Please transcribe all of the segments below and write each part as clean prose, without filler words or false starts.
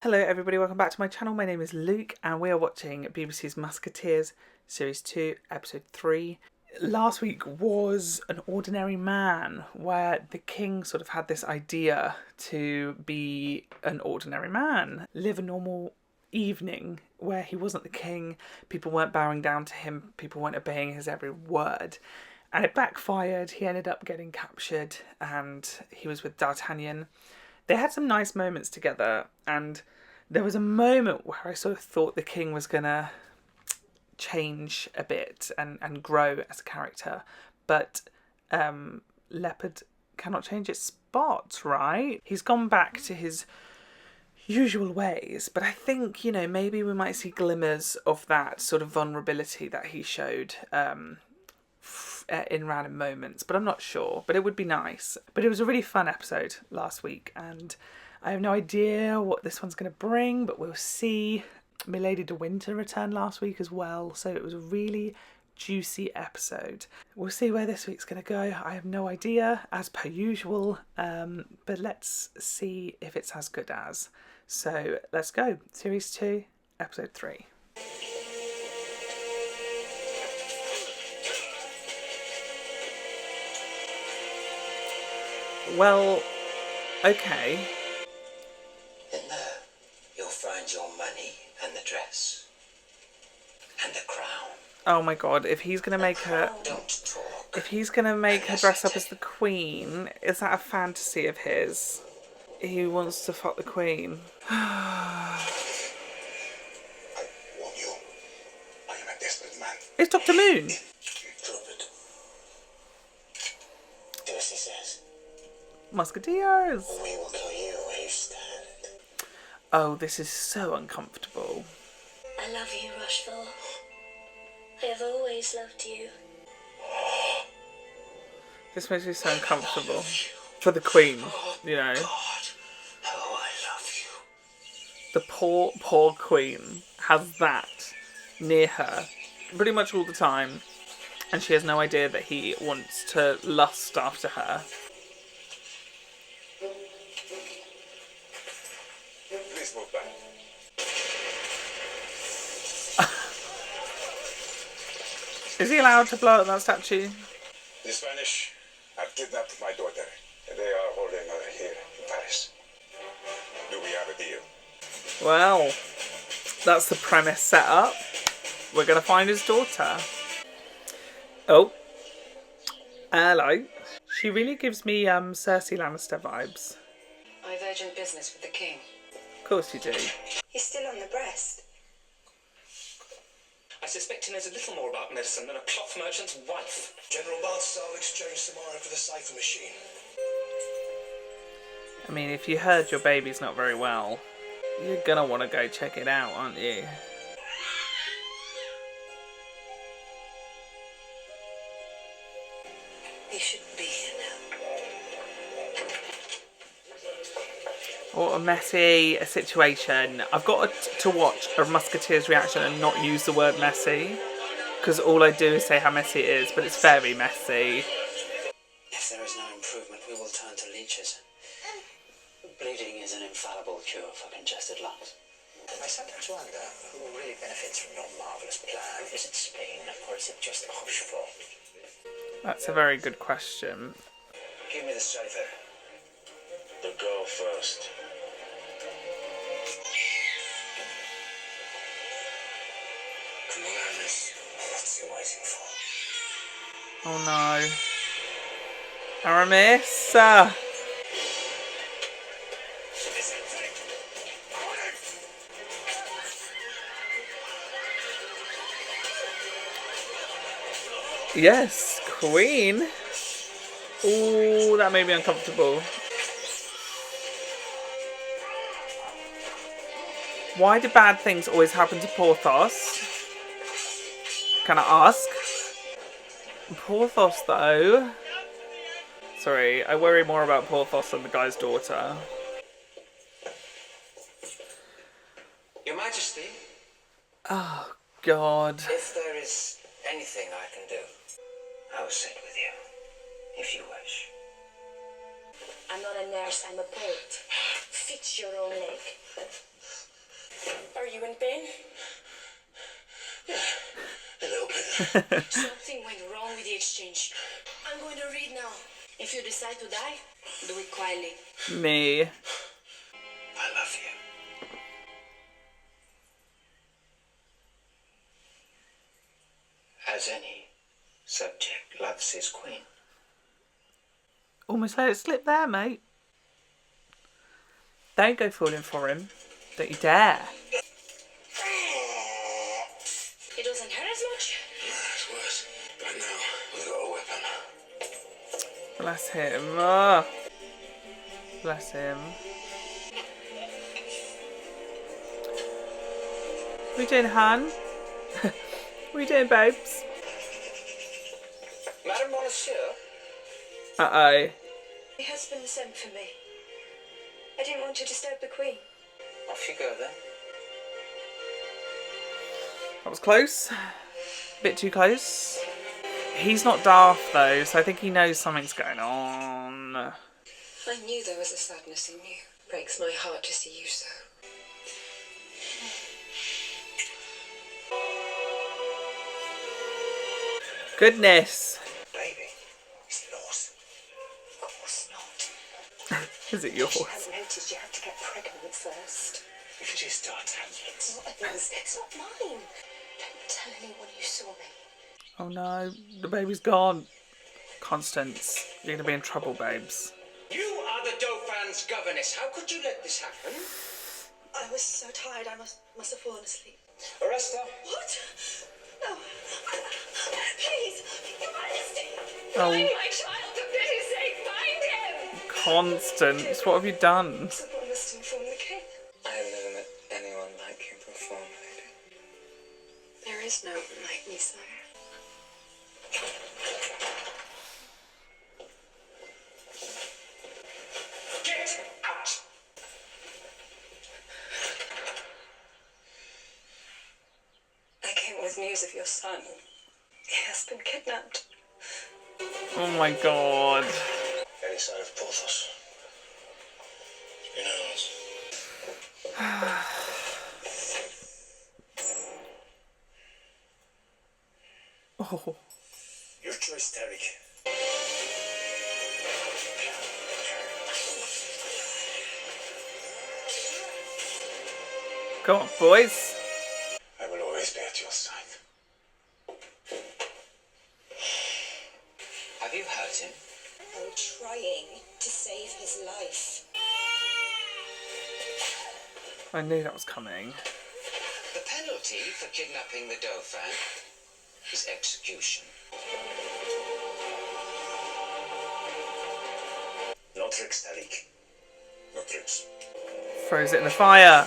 Hello everybody, welcome back to my channel. My name is Luke and we are watching BBC's Musketeers Series 2, Episode 3. Last week was An Ordinary Man, where the king sort of had this idea to be an ordinary man, live a normal evening where he wasn't the king, people weren't bowing down to him, people weren't obeying his every word. And it backfired. He ended up getting captured and he was with D'Artagnan. They had some nice moments together, and there was a moment where I sort of thought the king was going to change a bit and grow as a character. But Leopard cannot change its spots, right? He's gone back to his usual ways, but I think, you know, maybe we might see glimmers of that sort of vulnerability that he showed in random moments, but I'm not sure. But it would be nice. But it was a really fun episode last week, and I have no idea what this one's going to bring, but we'll see. Milady de Winter returned last week as well, so it was a really juicy episode. We'll see where this week's going to go. I have no idea, as per usual, but let's see if it's as good as. So let's go. Series 2, Episode 3. Well, okay. In there, you'll find your money and the dress. And the crown. Oh my god, if he's gonna make her... Don't talk. If he's gonna make her dress up as the queen, is that a fantasy of his? He wants to fuck the queen. I warn you, I am a desperate man. It's Dr. Moon! Drop it. Do as he says. Musketeers! We will kill you where you stand. Oh, this is so uncomfortable. I love you, Rochefort. I have always loved you. This makes me so uncomfortable. For the queen, you know. God, oh, I love you. The poor, poor queen has that near her pretty much all the time, and she has no idea that he wants to lust after her. Please move back. Is he allowed to blow up that statue? The Spanish have kidnapped my daughter, and they are holding her here in Paris. Do we have a deal? Well, that's the premise set up. We're going to find his daughter. Oh. Hello. She really gives me Cersei Lannister vibes. I've urgent business with the king. Of course you do. He's still on the breast. I suspect he knows a little more about medicine than a cloth merchant's wife. General Balthasar will exchange tomorrow for the cipher machine. I mean, if you heard your baby's not very well, you're going to want to go check it out, aren't you? He shouldn't be here now. What a messy situation. I've got to watch a Musketeers reaction and not use the word messy, because all I do is say how messy it is, but it's very messy. If there is no improvement, we will turn to leeches. Bleeding is an infallible cure for congested lungs. I sometimes wonder who really benefits from your marvellous plan. Is it Spain or is it just Rochefort? That's a very good question. Give me the cipher. The girl first. Come on, Aramis. What's he waiting for? Oh no. Aramis! Yes, Queen. Ooh, that made me uncomfortable. Why do bad things always happen to Porthos? Can I ask? Porthos, though. Sorry, I worry more about Porthos than the guy's daughter. Your Majesty, Oh, God. if there is anything I can do, I will sit with you, if you wish. I'm not a nurse, I'm a poet. Fix your own leg. Spain? A little bit. Something went wrong with the exchange. I'm going to read now. If you decide to die, do it quietly. Me. I love you. As any subject loves his queen. Almost let it slip there, mate. Don't go falling for him. Don't you dare. It doesn't hurt as much. It's worse. But now we've got a weapon. Bless him. Oh. Bless him. What are you doing, Han? What are you doing, babes? Madame Monsieur? Uh-oh. My husband sent for me. I didn't want to disturb the Queen. Off you go then. That was close. A bit too close. He's not daft though, so I think he knows something's going on. I knew there was a sadness in you. Breaks my heart to see you so. Goodness. Baby, it's yours. Of course not. Is it yours? She has noticed you have to get pregnant first. If it is D'Artagnan's. It's not hers. It's not mine. Don't tell anyone you saw me. Oh no, the baby's gone. Constance, you're gonna be in trouble, babes. You are the Dauphin's governess. How could you let this happen? I was so tired I must have fallen asleep. Arrest her. What? No. Please, Your Majesty. Oh, My child, for pity's sake, find him. Constance, what have you done? Someone must inform the king. I have never met anyone like you before, lady. There is no one like me, sire. Get out! I came with news of your son. He has been kidnapped. Oh my god. Any sign of Porthos? It's been hours. Oh. Your choice, Derek. Go on, boys. I will always be at your side. Have you hurt him? I'm trying to save his life. I knew that was coming. The penalty for kidnapping the Dauphin is execution. No tricks, Tariq. No tricks. Throws it in the fire.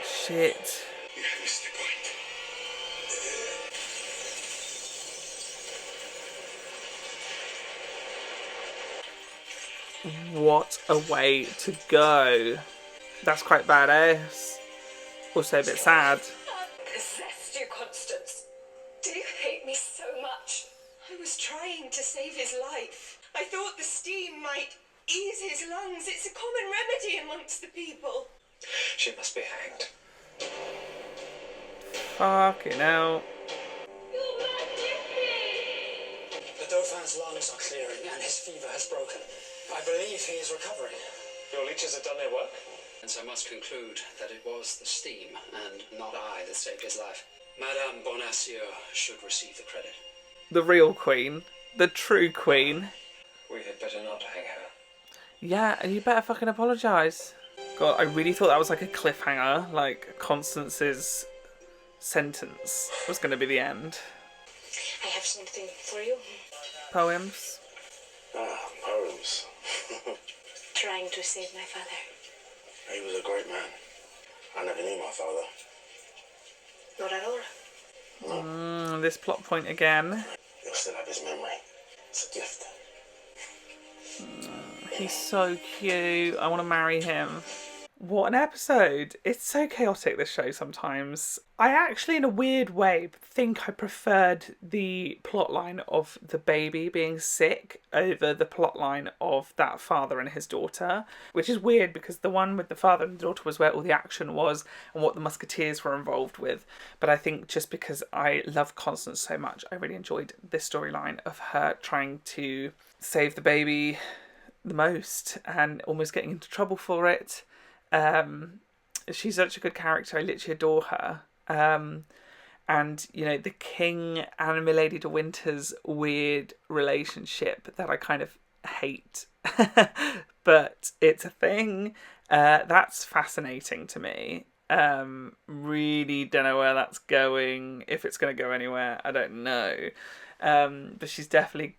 Shit. You have missed the point. What a way to go. That's quite badass. Also a bit sad. Possessed you, Constance. Do you hate me so much? I was trying to save his life. I thought the steam might ease his lungs. It's a common remedy amongst the people. She must be hanged. Fucking hell. Your Majesty! The Dauphin's lungs are clearing and his fever has broken. I believe he is recovering. Your leeches have done their work? And so I must conclude that it was the steam and not I that saved his life. Madame Bonacieux should receive the credit. The real queen. The true queen. We had better not hang her. Yeah, and you better fucking apologise. God, I really thought that was like a cliffhanger. Like, Constance's sentence was going to be the end. I have something for you. Poems. Ah, poems. Trying to save my father. He was a great man. I never knew my father. Not at all. This plot point again. You'll still have his memory. It's a gift. He's so cute. I want to marry him. What an episode. It's so chaotic, this show, sometimes. I actually, in a weird way, think I preferred the plotline of the baby being sick over the plotline of that father and his daughter, which is weird because the one with the father and the daughter was where all the action was and what the Musketeers were involved with. But I think just because I love Constance so much, I really enjoyed this storyline of her trying to save the baby the most and almost getting into trouble for it. She's such a good character. I literally adore her. And, you know, the king and Milady de Winter's weird relationship that I kind of hate. But it's a thing. That's fascinating to me. Really don't know where that's going. If it's going to go anywhere, I don't know. But she's definitely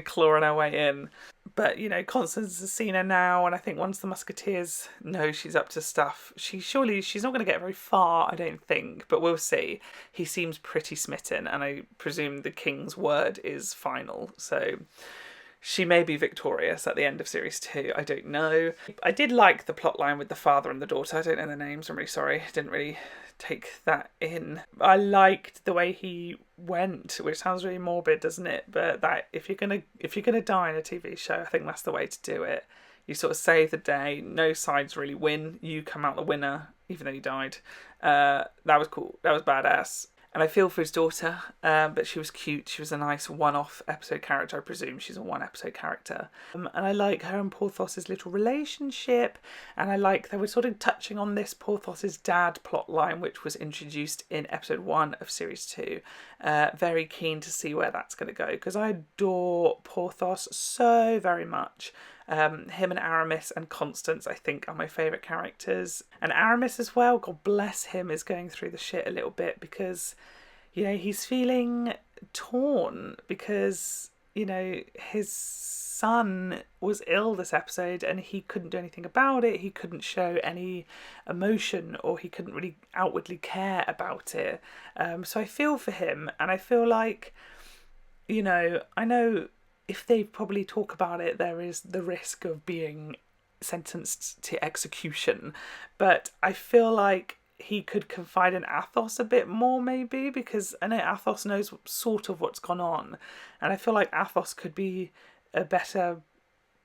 clawing her way in. But, you know, Constance has seen her now, and I think once the Musketeers know she's up to stuff, she's not going to get very far, I don't think, but we'll see. He seems pretty smitten, and I presume the king's word is final, so she may be victorious at the end of series 2, I don't know. I did like the plotline with the father and the daughter. I don't know their names, I'm really sorry. I didn't really take that in. I liked the way he went, which sounds really morbid, doesn't it? But that if you're gonna die in a TV show, I think that's the way to do it. You sort of save the day, no sides really win, you come out the winner, even though you died. That was cool, that was badass. And I feel for his daughter, but she was cute. She was a nice one-off episode character. I presume she's a one-episode character. And I like her and Porthos's little relationship. And I like they were sort of touching on this Porthos's dad plotline, which was introduced in episode 1 of series 2. Very keen to see where that's going to go, because I adore Porthos so very much. Him and Aramis and Constance, I think, are my favourite characters. And Aramis as well, God bless him, is going through the shit a little bit because, you know, he's feeling torn because, you know, his son was ill this episode and he couldn't do anything about it. He couldn't show any emotion, or he couldn't really outwardly care about it. So I feel for him, and I feel like, you know, I know if they probably talk about it, there is the risk of being sentenced to execution. But I feel like he could confide in Athos a bit more, maybe, because I know Athos knows sort of what's gone on. And I feel like Athos could be a better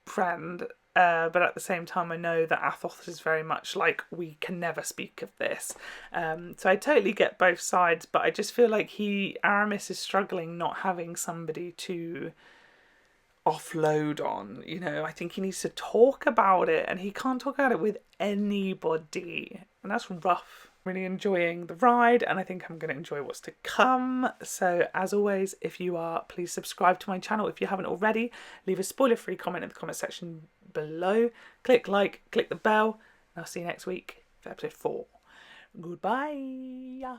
friend. But at the same time, I know that Athos is very much like, we can never speak of this. So I totally get both sides, but I just feel like Aramis is struggling not having somebody to offload on, you know. I think he needs to talk about it, and he can't talk about it with anybody, and that's rough. Really enjoying the ride, and I think I'm going to enjoy what's to come. So as always, if you are, please subscribe to my channel if you haven't already. Leave a spoiler-free comment in the comment section below. Click like, click the bell, and I'll see you next week for episode 4. Goodbye.